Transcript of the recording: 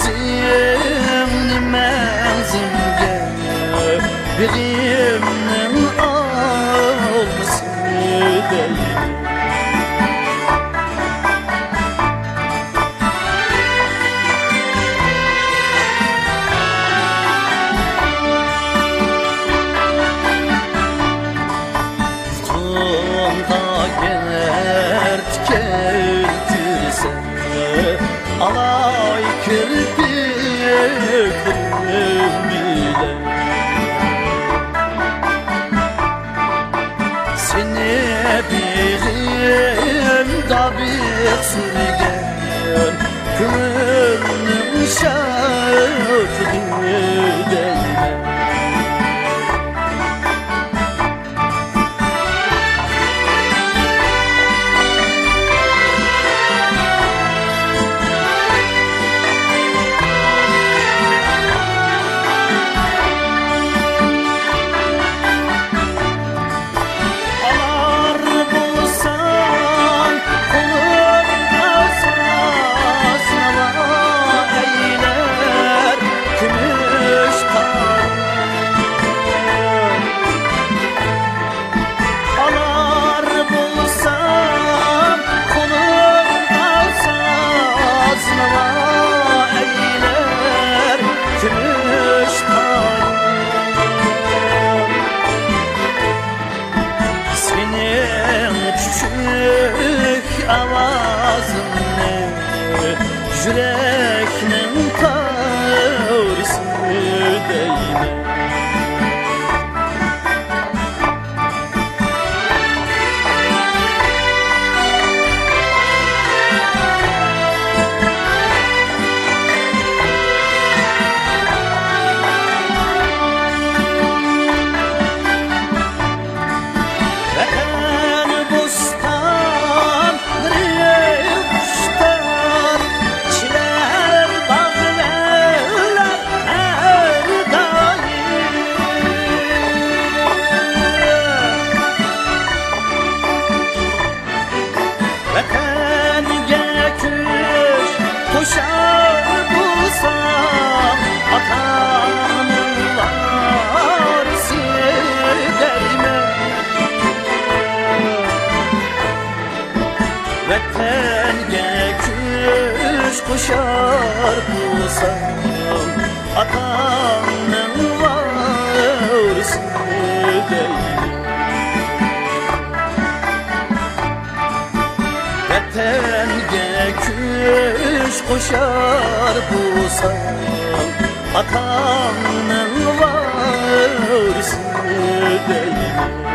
zimni menzimge birimnin olması değil. Alay kirpiklerim bile seni birim da bir sürgen gönlüm şarkı değme. Avazını yüreknin tavrısı değme. Koşar bulsam atanın varisi derime. Vatenge küş koşar bulsam atanın varisi derime. Vatenge küş koşar bulsam atanın varisi değme.